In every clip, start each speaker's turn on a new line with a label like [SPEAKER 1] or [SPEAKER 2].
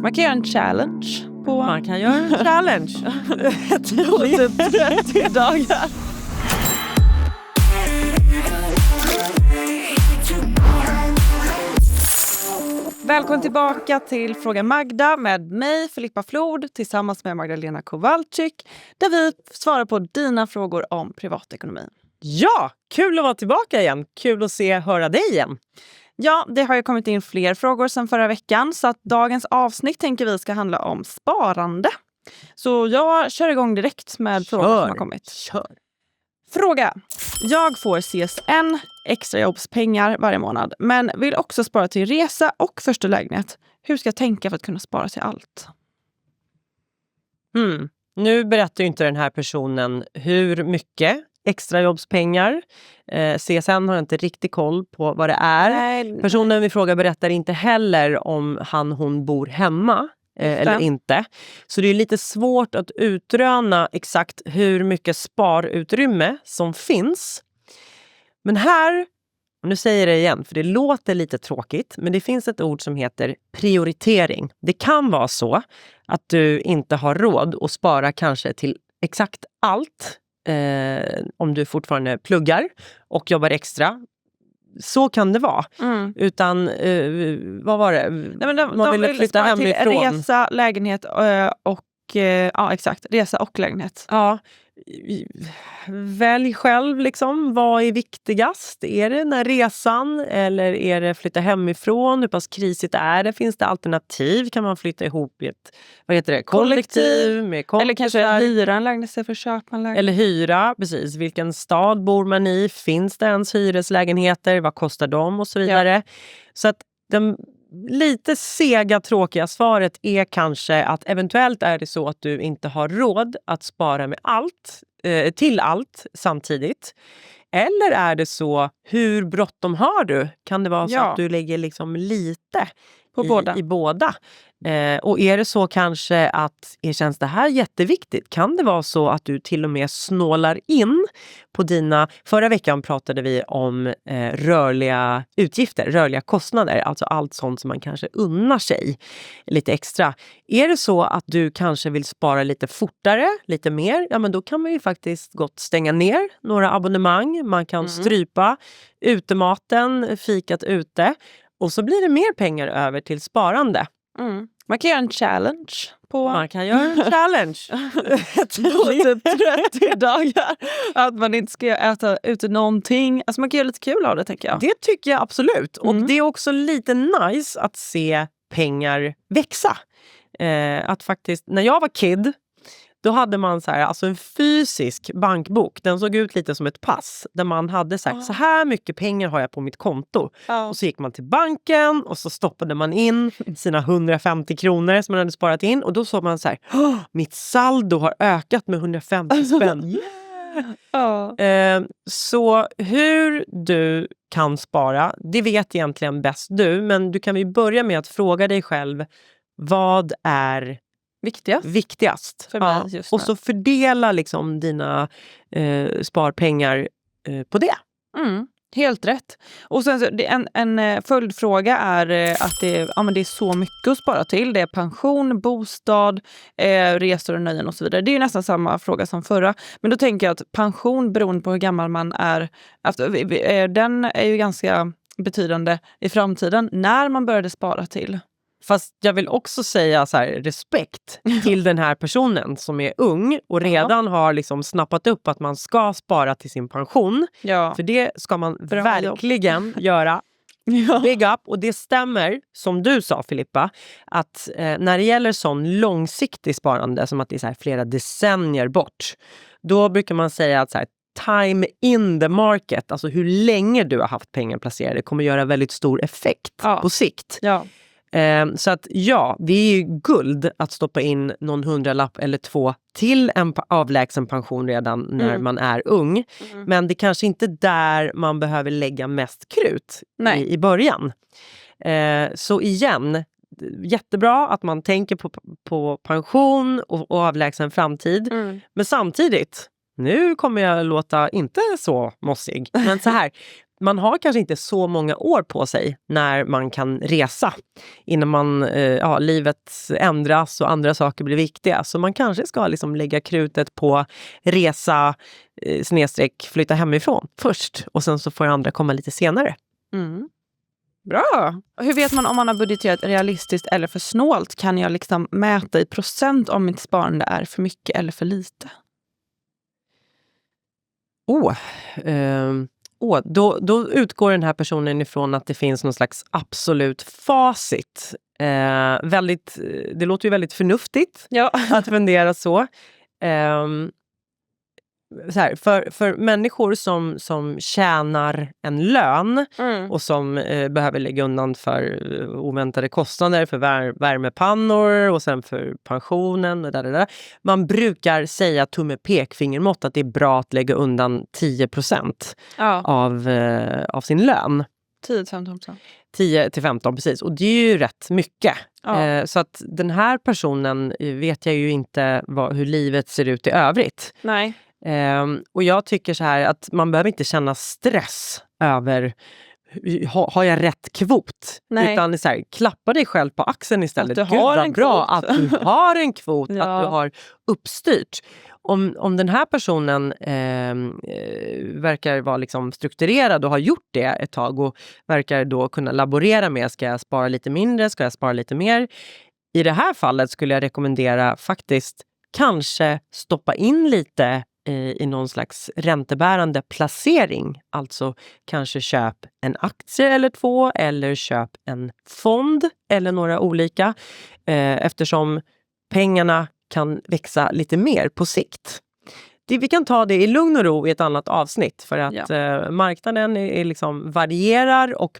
[SPEAKER 1] Man kan göra en challenge på...
[SPEAKER 2] Man kan göra en challenge.
[SPEAKER 1] 30 dagar. Välkommen tillbaka till Fråga Magda med mig, Filippa Flod, tillsammans med Magdalena Kowalczyk, där vi svarar på dina frågor om privatekonomi.
[SPEAKER 2] Ja, kul att vara tillbaka igen. Kul att höra dig igen.
[SPEAKER 1] Ja, det har ju kommit in fler frågor sedan förra veckan, så att dagens avsnitt tänker vi ska handla om sparande. Så jag kör igång direkt med frågor som har kommit.
[SPEAKER 2] Kör.
[SPEAKER 1] Fråga. Jag får CSN, extrajobbspengar varje månad, men vill också spara till resa och första lägenhet. Hur ska jag tänka för att kunna spara till allt?
[SPEAKER 2] Nu berättar ju inte den här personen hur mycket extrajobbspengar. CSN har inte riktigt koll på vad det är.
[SPEAKER 1] Nej.
[SPEAKER 2] Personen vi frågar berättar inte heller om hon bor hemma eller inte. Så det är lite svårt att utröna exakt hur mycket sparutrymme som finns. Men här, och nu säger jag det igen för det låter lite tråkigt, men det finns ett ord som heter prioritering. Det kan vara så att du inte har råd att spara kanske till exakt allt om du fortfarande pluggar och jobbar extra. Så kan det vara. Utan, vad var det?
[SPEAKER 1] Nej, men
[SPEAKER 2] man ville flytta hemifrån.
[SPEAKER 1] Resa, lägenhet och ja, exakt. Resa och lägenhet.
[SPEAKER 2] Ja, välj själv liksom. Vad är viktigast? Är det den här resan eller är det flytta hemifrån? Hur pass krisigt är det? Finns det alternativ? Kan man flytta ihop i ett kollektiv med kompisar?
[SPEAKER 1] Eller kanske hyra en lägenhet för att köpa en lägenhet.
[SPEAKER 2] Eller hyra, precis. Vilken stad bor man i? Finns det ens hyreslägenheter? Vad kostar de? Och så vidare. Ja. Så att den lite sega, tråkiga svaret är kanske att eventuellt är det så att du inte har råd att spara med allt, till allt samtidigt. Eller är det så, hur bråttom har du? Kan det vara så att du lägger liksom lite i båda? Och är det så kanske att känns det här jätteviktigt? Kan det vara så att du till och med snålar in på dina... Förra veckan pratade vi om rörliga utgifter, rörliga kostnader. Alltså allt sånt som man kanske unnar sig lite extra. Är det så att du kanske vill spara lite fortare, lite mer? Ja, men då kan man ju faktiskt gott stänga ner några abonnemang. Man kan strypa utematen, fikat ute. Och så blir det mer pengar över till sparande.
[SPEAKER 1] Man kan göra en challenge på...
[SPEAKER 2] Man kan göra en challenge.
[SPEAKER 1] 30 dagar. Att man inte ska äta ute någonting. Alltså man kan göra lite kul av det, tänker jag.
[SPEAKER 2] Det tycker jag absolut. Och det är också lite nice att se pengar växa. Att faktiskt, när jag var kid... Då hade man en fysisk bankbok. Den såg ut lite som ett pass. Där man hade så här mycket pengar har jag på mitt konto. Och så gick man till banken och så stoppade man in sina 150 kronor som man hade sparat in. Och då såg man mitt saldo har ökat med 150 spänn. Så hur du kan spara, det vet egentligen bäst du. Men du kan ju börja med att fråga dig själv, vad är viktigast
[SPEAKER 1] för mig just nu.
[SPEAKER 2] Och så fördela liksom dina sparpengar på det.
[SPEAKER 1] Helt rätt. Och sen så, en följdfråga är att det är så mycket att spara till. Det är pension, bostad, resor och nöjen och så vidare. Det är ju nästan samma fråga som förra. Men då tänker jag att pension, beroende på hur gammal man är, den är ju ganska betydande i framtiden när man började spara till.
[SPEAKER 2] Fast jag vill också säga respekt till den här personen som är ung och redan har liksom snappat upp att man ska spara till sin pension. Ja. För det ska man verkligen göra. Big up. Och det stämmer, som du sa Filippa, att när det gäller sån långsiktig sparande som att det är flera decennier bort, då brukar man säga att time in the market, alltså hur länge du har haft pengar placerade, kommer göra väldigt stor effekt på sikt. Ja. Så att det är ju guld att stoppa in någon 100-lapp eller 2 till en avlägsen pension redan när man är ung. Men det kanske inte där man behöver lägga mest krut i början. Så igen, jättebra att man tänker på pension och avlägsen framtid. Men samtidigt, nu kommer jag låta inte så mossig, men så här. man har kanske inte så många år på sig när man kan resa innan livet ändras och andra saker blir viktiga. Så man kanske ska liksom lägga krutet på resa / flytta hemifrån först och sen så får andra komma lite senare.
[SPEAKER 1] Bra! Hur vet man om man har budgeterat realistiskt eller för snålt? Kan jag liksom mäta i procent om mitt sparande är för mycket eller för lite?
[SPEAKER 2] Då utgår den här personen ifrån att det finns någon slags absolut facit. Det låter ju väldigt förnuftigt att fundera så. För människor som tjänar en lön och som behöver lägga undan för oväntade kostnader för värmepannor och sen för pensionen och där. Man brukar säga tumme pekfingermått att det är bra att lägga undan 10% av sin lön.
[SPEAKER 1] 10-15%.
[SPEAKER 2] 10-15, precis. Och det är ju rätt mycket. Så att den här personen vet jag ju inte hur livet ser ut i övrigt.
[SPEAKER 1] Nej.
[SPEAKER 2] Och jag tycker så här att man behöver inte känna stress över har jag rätt kvot?
[SPEAKER 1] Nej.
[SPEAKER 2] Utan så här, klappa dig själv på axeln istället.
[SPEAKER 1] Att du har en
[SPEAKER 2] bra
[SPEAKER 1] kvot.
[SPEAKER 2] att du har en kvot,
[SPEAKER 1] Ja.
[SPEAKER 2] att du har uppstyrt. Om den här personen verkar vara liksom strukturerad och har gjort det ett tag och verkar då kunna laborera med, ska jag spara lite mindre, ska jag spara lite mer? I det här fallet skulle jag rekommendera faktiskt kanske stoppa in lite i någon slags räntebärande placering. Alltså kanske köp en aktie eller 2 eller köp en fond eller några olika. Eftersom pengarna kan växa lite mer på sikt. Vi kan ta det i lugn och ro i ett annat avsnitt för att marknaden är liksom varierar och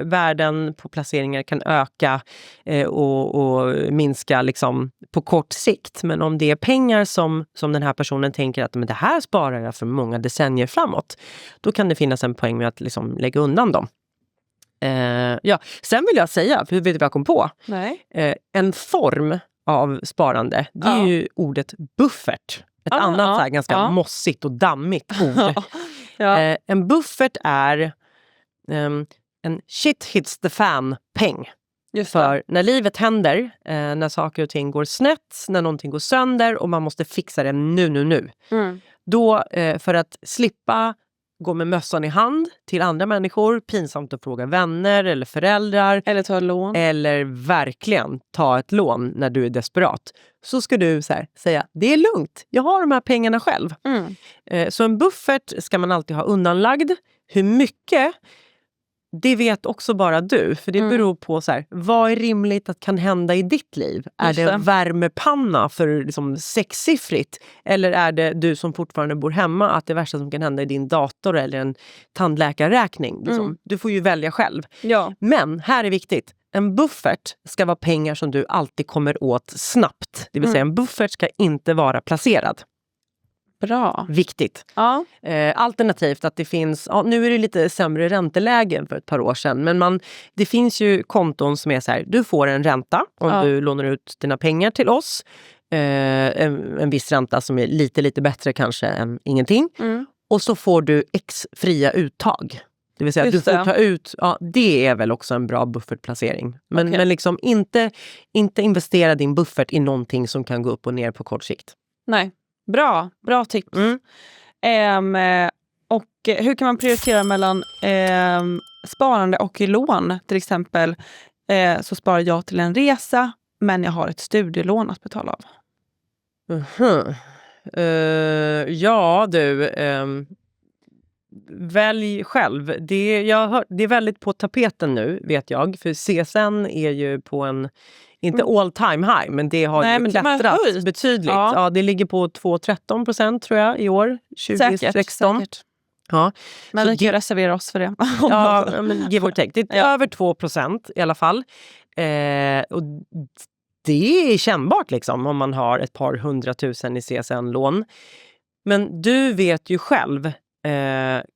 [SPEAKER 2] värden på placeringar kan öka och minska liksom på kort sikt. Men om det är pengar som den här personen tänker att men det här sparar jag för många decennier framåt, då kan det finnas en poäng med att liksom lägga undan dem. Sen vill jag säga, för vet du vad jag kom på?
[SPEAKER 1] Nej.
[SPEAKER 2] En form av sparande, det är ju ordet buffert. Ett annat så här ganska mossigt och dammigt ord. En buffert är en shit hits the fan-peng. För när livet händer, när saker och ting går snett, när någonting går sönder och man måste fixa det nu. Då, för att slippa gå med mössan i hand till andra människor, pinsamt att fråga vänner eller föräldrar.
[SPEAKER 1] Eller ta ett lån.
[SPEAKER 2] Eller verkligen ta ett lån när du är desperat. Så ska du säga, det är lugnt, jag har de här pengarna själv. Så en buffert ska man alltid ha undanlagd. Hur mycket, det vet också bara du. För det beror på vad är rimligt att kan hända i ditt liv? Är det en värmepanna för liksom 6-siffrigt? Eller är det du som fortfarande bor hemma att det värsta som kan hända är din dator eller en tandläkarräkning? Liksom. Du får ju välja själv.
[SPEAKER 1] Ja.
[SPEAKER 2] Men här är viktigt. En buffert ska vara pengar som du alltid kommer åt snabbt. Det vill säga en buffert ska inte vara placerad.
[SPEAKER 1] Bra.
[SPEAKER 2] Viktigt.
[SPEAKER 1] Ja.
[SPEAKER 2] Alternativt att det finns, nu är det lite sämre räntelägen för ett par år sedan, men det finns ju konton som är så här, du får en ränta om du lånar ut dina pengar till oss. En viss ränta som är lite bättre kanske än ingenting. Och så får du fria uttag. Det vill säga att du får ta ut, det är väl också en bra buffertplacering. Men liksom inte investera din buffert i någonting som kan gå upp och ner på kort sikt.
[SPEAKER 1] Nej. Bra tips. Och hur kan man prioritera mellan sparande och lån? Till exempel så sparar jag till en resa, men jag har ett studielån att betala av.
[SPEAKER 2] Välj själv. Det är väldigt på tapeten nu, vet jag. För CSN är ju på en, inte all time high, men det har ju klättrat betydligt. Ja, det ligger på 2,13% tror jag i år, 2016.
[SPEAKER 1] Säkert.
[SPEAKER 2] Ja.
[SPEAKER 1] Men vi kan reservera oss för det.
[SPEAKER 2] Men give or take. Det är över 2% i alla fall. Och det är kännbart liksom om man har ett par 100 000 i CSN-lån. Men du vet ju själv,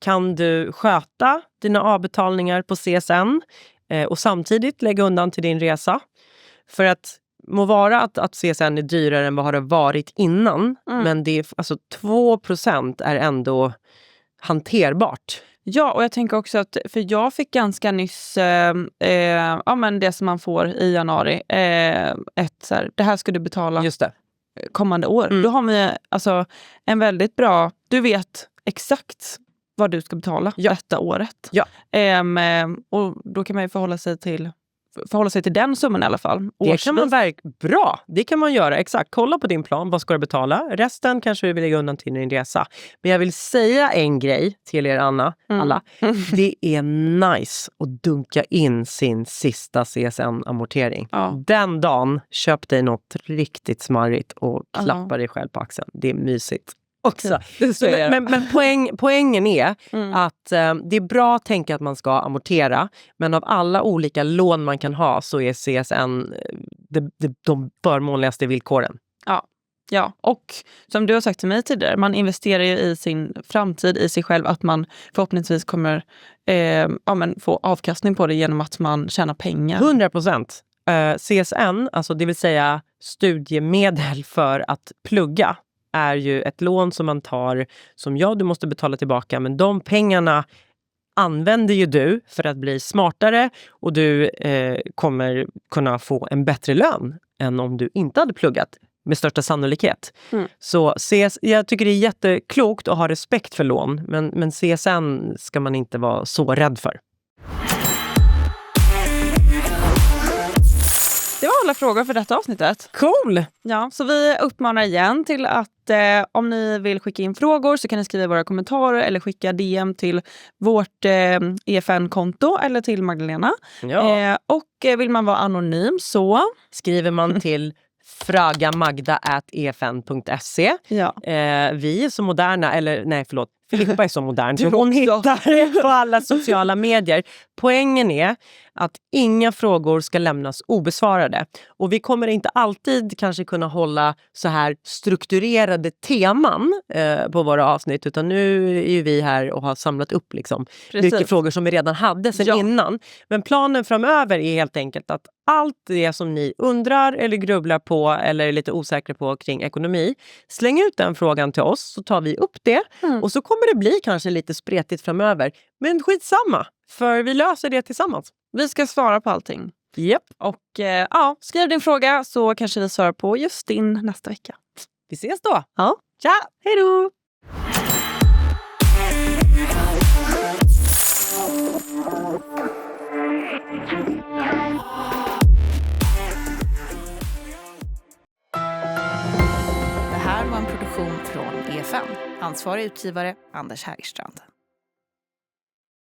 [SPEAKER 2] kan du sköta dina avbetalningar på CSN och samtidigt lägga undan till din resa? För att må vara att CSN är dyrare än vad har det varit innan, men det är, alltså 2% är ändå hanterbart.
[SPEAKER 1] Ja, och jag tänker också att, för jag fick ganska nyss, men det som man får i januari, ett så här, det här ska du betala
[SPEAKER 2] Just det.
[SPEAKER 1] kommande år. Då har vi alltså en väldigt bra, du vet exakt vad du ska betala detta året.
[SPEAKER 2] Ja.
[SPEAKER 1] Och då kan man ju förhålla sig till den summan i alla fall.
[SPEAKER 2] Det kan man bra. Det kan man göra. Exakt. Kolla på din plan. Vad ska du betala? Resten kanske du vill lägga undan till din resa. Men jag vill säga en grej till er alla. Det är nice att dunka in sin sista CSN-amortering.
[SPEAKER 1] Ja.
[SPEAKER 2] Den dagen, köp dig något riktigt smarrigt och klappa dig själv på axeln. Det är mysigt. Också. Men poängen är att det är bra att tänka att man ska amortera, men av alla olika lån man kan ha så är CSN de förmånligaste villkoren.
[SPEAKER 1] Ja, och som du har sagt till mig tidigare, man investerar ju i sin framtid, i sig själv, att man förhoppningsvis kommer få avkastning på det genom att man tjänar pengar.
[SPEAKER 2] 100%. CSN, alltså det vill säga studiemedel för att plugga, är ju ett lån som man tar som du måste betala tillbaka, men de pengarna använder ju du för att bli smartare och du kommer kunna få en bättre lön än om du inte hade pluggat med största sannolikhet. Så jag tycker det är jätteklokt att ha respekt för lån, men CSN ska man inte vara så rädd för.
[SPEAKER 1] Det var alla frågor för detta avsnittet.
[SPEAKER 2] Cool!
[SPEAKER 1] Ja, så vi uppmanar igen till att om ni vill skicka in frågor så kan ni skriva i våra kommentarer eller skicka DM till vårt EFN-konto eller till Magdalena.
[SPEAKER 2] Ja.
[SPEAKER 1] Och vill man vara anonym så
[SPEAKER 2] skriver man till fragamagda@efn.se.
[SPEAKER 1] Ja.
[SPEAKER 2] Vi är så moderna, eller nej förlåt, Filippa är så modern så hon hittar på alla sociala medier. Poängen är att inga frågor ska lämnas obesvarade. Och vi kommer inte alltid kanske kunna hålla så här strukturerade teman på våra avsnitt, utan nu är ju vi här och har samlat upp liksom mycket frågor som vi redan hade sedan innan. Men planen framöver är helt enkelt att allt det som ni undrar eller grubblar på eller är lite osäkra på kring ekonomi, släng ut den frågan till oss så tar vi upp det. Och så kommer det bli kanske lite spretigt framöver. Men skitsamma, för vi löser det tillsammans.
[SPEAKER 1] Vi ska svara på allting.
[SPEAKER 2] Japp.
[SPEAKER 1] Och skriv din fråga så kanske vi svarar på just din nästa vecka.
[SPEAKER 2] Vi ses då.
[SPEAKER 1] Ja.
[SPEAKER 2] Tja, hej då!
[SPEAKER 3] Det här var en produktion från EFN. Ansvarig utgivare Anders Hägerstrand.